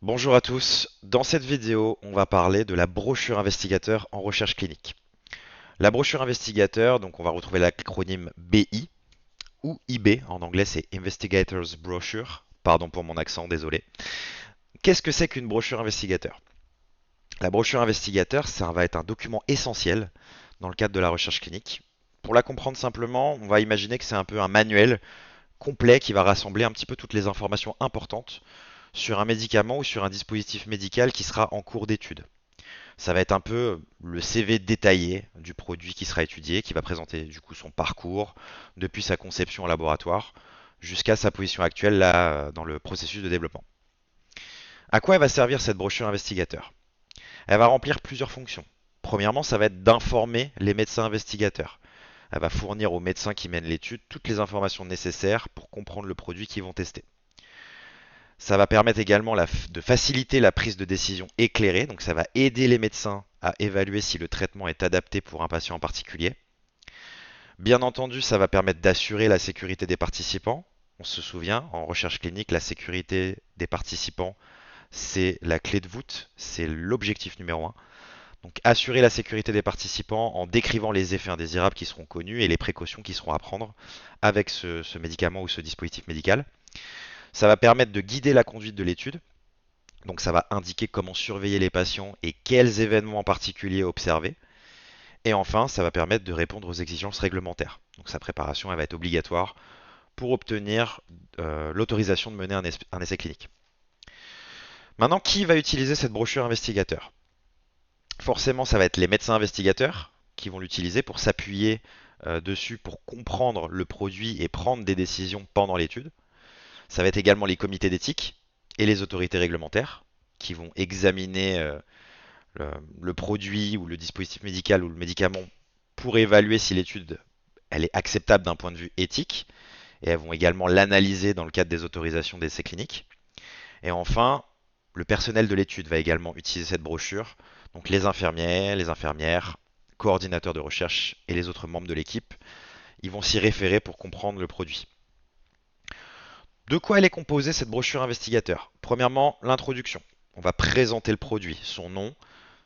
Bonjour à tous, dans cette vidéo on va parler de la brochure investigateur en recherche clinique. La brochure investigateur, donc on va retrouver l'acronyme BI ou IB, en anglais c'est Investigator's Brochure, pardon pour mon accent, désolé. Qu'est-ce que c'est qu'une brochure investigateur? La brochure investigateur, ça va être un document essentiel dans le cadre de la recherche clinique. Pour la comprendre simplement, on va imaginer que c'est un peu un manuel complet qui va rassembler un petit peu toutes les informations importantes sur un médicament ou sur un dispositif médical qui sera en cours d'étude. Ça va être un peu le CV détaillé du produit qui sera étudié, qui va présenter du coup son parcours depuis sa conception en laboratoire jusqu'à sa position actuelle là dans le processus de développement. À quoi elle va servir cette brochure investigateur? Elle va remplir plusieurs fonctions. Premièrement, ça va être d'informer les médecins investigateurs. Elle va fournir aux médecins qui mènent l'étude toutes les informations nécessaires pour comprendre le produit qu'ils vont tester. Ça va permettre également de faciliter la prise de décision éclairée, donc ça va aider les médecins à évaluer si le traitement est adapté pour un patient en particulier. Bien entendu, ça va permettre d'assurer la sécurité des participants. On se souvient, en recherche clinique, la sécurité des participants, c'est la clé de voûte, c'est l'objectif numéro un. Donc assurer la sécurité des participants en décrivant les effets indésirables qui seront connus et les précautions qui seront à prendre avec ce médicament ou ce dispositif médical. Ça va permettre de guider la conduite de l'étude. Donc ça va indiquer comment surveiller les patients et quels événements en particulier observer. Et enfin, ça va permettre de répondre aux exigences réglementaires. Donc sa préparation, elle va être obligatoire pour obtenir l'autorisation de mener un essai clinique. Maintenant, qui va utiliser cette brochure investigateur? Forcément, ça va être les médecins investigateurs qui vont l'utiliser pour s'appuyer dessus pour comprendre le produit et prendre des décisions pendant l'étude. Ça va être également les comités d'éthique et les autorités réglementaires qui vont examiner le produit ou le dispositif médical ou le médicament pour évaluer si l'étude elle est acceptable d'un point de vue éthique et elles vont également l'analyser dans le cadre des autorisations d'essais cliniques. Et enfin, le personnel de l'étude va également utiliser cette brochure, donc les infirmières, coordinateurs de recherche et les autres membres de l'équipe, ils vont s'y référer pour comprendre le produit. De quoi elle est composée cette brochure investigateur? Premièrement, l'introduction. On va présenter le produit, son nom,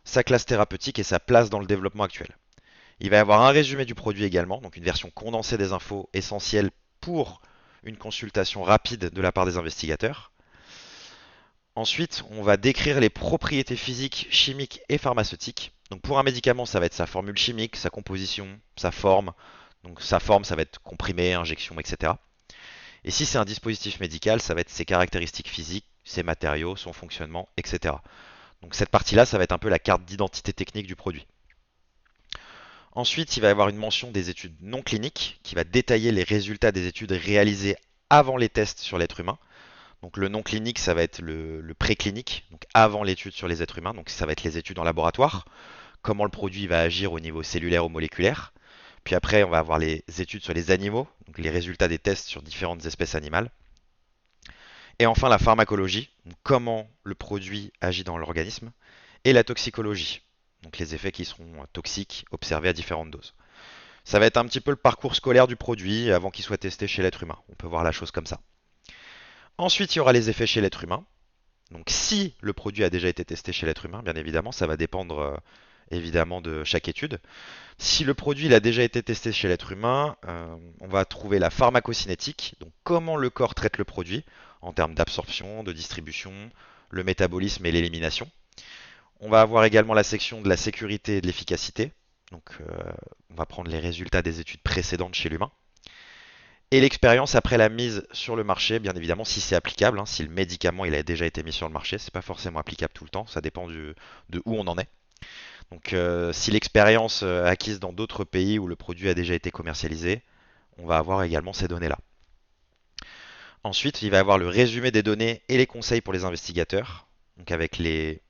sa classe thérapeutique et sa place dans le développement actuel. Il va y avoir un résumé du produit également, donc une version condensée des infos essentielles pour une consultation rapide de la part des investigateurs. Ensuite, on va décrire les propriétés physiques, chimiques et pharmaceutiques. Donc pour un médicament, ça va être sa formule chimique, sa composition, sa forme. Donc sa forme, ça va être comprimé, injection, etc. Et si c'est un dispositif médical, ça va être ses caractéristiques physiques, ses matériaux, son fonctionnement, etc. Donc cette partie-là, ça va être un peu la carte d'identité technique du produit. Ensuite, il va y avoir une mention des études non cliniques qui va détailler les résultats des études réalisées avant les tests sur l'être humain. Donc le non clinique, ça va être le préclinique, donc avant l'étude sur les êtres humains. Donc ça va être les études en laboratoire, comment le produit va agir au niveau cellulaire ou moléculaire. Puis après, on va avoir les études sur les animaux, donc les résultats des tests sur différentes espèces animales. Et enfin la pharmacologie, donc comment le produit agit dans l'organisme. Et la toxicologie, donc les effets qui seront toxiques observés à différentes doses. Ça va être un petit peu le parcours scolaire du produit avant qu'il soit testé chez l'être humain. On peut voir la chose comme ça. Ensuite, il y aura les effets chez l'être humain. Donc si le produit a déjà été testé chez l'être humain, bien évidemment, ça va dépendre évidemment de chaque étude. Si le produit il a déjà été testé chez l'être humain, on va trouver la pharmacocinétique, donc comment le corps traite le produit en termes d'absorption, de distribution, le métabolisme et l'élimination. On va avoir également la section de la sécurité et de l'efficacité. Donc on va prendre les résultats des études précédentes chez l'humain. Et l'expérience après la mise sur le marché, bien évidemment, si c'est applicable, hein, si le médicament il a déjà été mis sur le marché, c'est pas forcément applicable tout le temps, ça dépend de où on en est. Donc si l'expérience acquise dans d'autres pays où le produit a déjà été commercialisé, on va avoir également ces données-là. Ensuite, il va y avoir le résumé des données et les conseils pour les investigateurs, donc avec les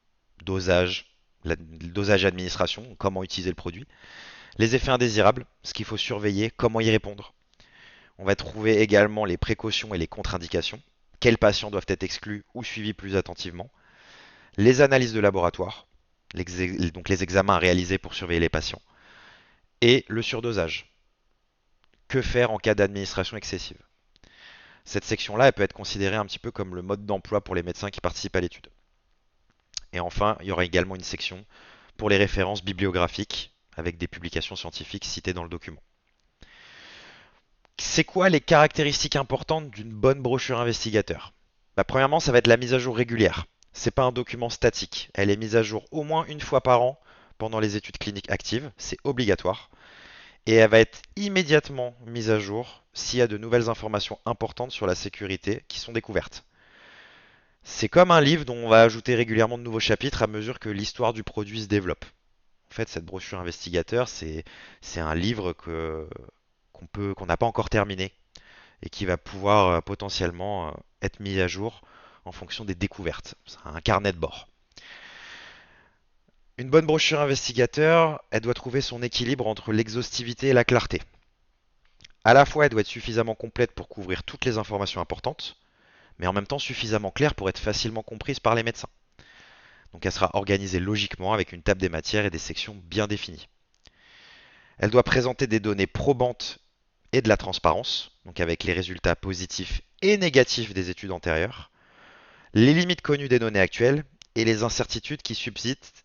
dosages, le dosage et administration, comment utiliser le produit, les effets indésirables, ce qu'il faut surveiller, comment y répondre. On va trouver également les précautions et les contre-indications, quels patients doivent être exclus ou suivis plus attentivement, les analyses de laboratoire, donc les examens à réaliser pour surveiller les patients, et le surdosage. Que faire en cas d'administration excessive? Cette section-là, elle peut être considérée un petit peu comme le mode d'emploi pour les médecins qui participent à l'étude. Et enfin, il y aura également une section pour les références bibliographiques avec des publications scientifiques citées dans le document. C'est quoi les caractéristiques importantes d'une bonne brochure investigateur? Premièrement, ça va être la mise à jour régulière. C'est pas un document statique. Elle est mise à jour au moins une fois par an pendant les études cliniques actives. C'est obligatoire. Et elle va être immédiatement mise à jour s'il y a de nouvelles informations importantes sur la sécurité qui sont découvertes. C'est comme un livre dont on va ajouter régulièrement de nouveaux chapitres à mesure que l'histoire du produit se développe. En fait, cette brochure investigateur, c'est un livre qu'on n'a pas encore terminé et qui va pouvoir potentiellement être mis à jour en fonction des découvertes. C'est un carnet de bord. Une bonne brochure investigateur, elle doit trouver son équilibre entre l'exhaustivité et la clarté. À la fois, elle doit être suffisamment complète pour couvrir toutes les informations importantes, mais en même temps suffisamment claire pour être facilement comprise par les médecins. Donc elle sera organisée logiquement avec une table des matières et des sections bien définies. Elle doit présenter des données probantes et de la transparence, donc avec les résultats positifs et négatifs des études antérieures, les limites connues des données actuelles et les incertitudes qui subsistent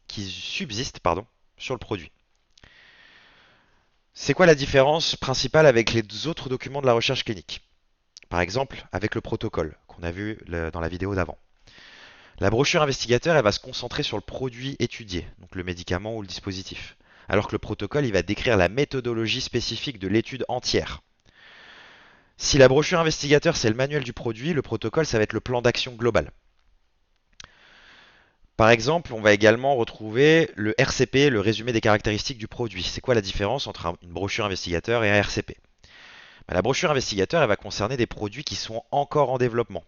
sur le produit. C'est quoi la différence principale avec les autres documents de la recherche clinique? Par exemple, avec le protocole qu'on a vu dans la vidéo d'avant. La brochure investigateur, elle va se concentrer sur le produit étudié, donc le médicament ou le dispositif. Alors que le protocole, il va décrire la méthodologie spécifique de l'étude entière. Si la brochure investigateur, c'est le manuel du produit, le protocole, ça va être le plan d'action global. Par exemple, on va également retrouver le RCP, le résumé des caractéristiques du produit. C'est quoi la différence entre une brochure investigateur et un RCP? La brochure investigateur, elle va concerner des produits qui sont encore en développement,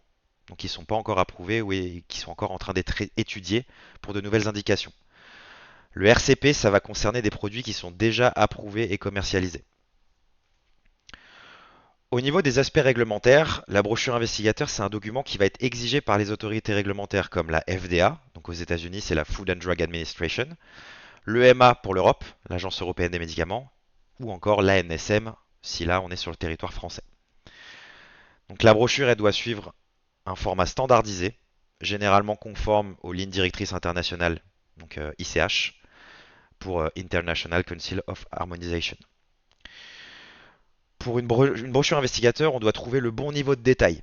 donc qui ne sont pas encore approuvés ou qui sont encore en train d'être étudiés pour de nouvelles indications. Le RCP, ça va concerner des produits qui sont déjà approuvés et commercialisés. Au niveau des aspects réglementaires, la brochure investigateur, c'est un document qui va être exigé par les autorités réglementaires comme la FDA, donc aux États-Unis, c'est la Food and Drug Administration, l'EMA pour l'Europe, l'Agence européenne des médicaments, ou encore l'ANSM, si là on est sur le territoire français. Donc la brochure, elle doit suivre un format standardisé, généralement conforme aux lignes directrices internationales, donc ICH, pour International Council of Harmonization. Pour une brochure investigateur, on doit trouver le bon niveau de détail.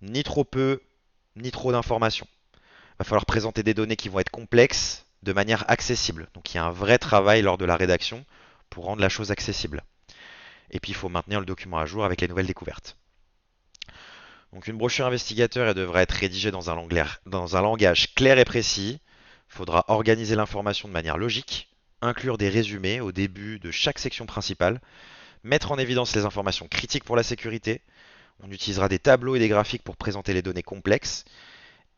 Ni trop peu, ni trop d'informations. Il va falloir présenter des données qui vont être complexes de manière accessible. Donc il y a un vrai travail lors de la rédaction pour rendre la chose accessible. Et puis il faut maintenir le document à jour avec les nouvelles découvertes. Donc une brochure investigateur, elle devra être rédigée dans un langage clair et précis. Il faudra organiser l'information de manière logique, inclure des résumés au début de chaque section principale, mettre en évidence les informations critiques pour la sécurité. On utilisera des tableaux et des graphiques pour présenter les données complexes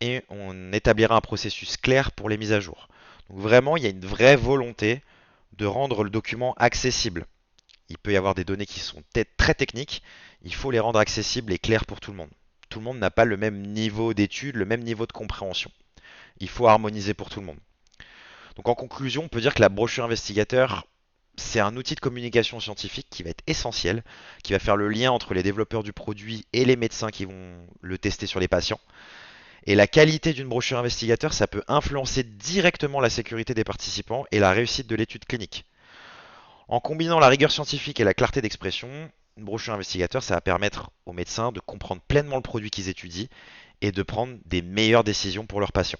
et on établira un processus clair pour les mises à jour. Donc vraiment, il y a une vraie volonté de rendre le document accessible. Il peut y avoir des données qui sont très techniques, il faut les rendre accessibles et claires pour tout le monde. Tout le monde n'a pas le même niveau d'étude, le même niveau de compréhension. Il faut harmoniser pour tout le monde. Donc en conclusion, on peut dire que la brochure investigateur, c'est un outil de communication scientifique qui va être essentiel, qui va faire le lien entre les développeurs du produit et les médecins qui vont le tester sur les patients. Et la qualité d'une brochure investigateur, ça peut influencer directement la sécurité des participants et la réussite de l'étude clinique. En combinant la rigueur scientifique et la clarté d'expression, une brochure investigateur, ça va permettre aux médecins de comprendre pleinement le produit qu'ils étudient et de prendre des meilleures décisions pour leurs patients.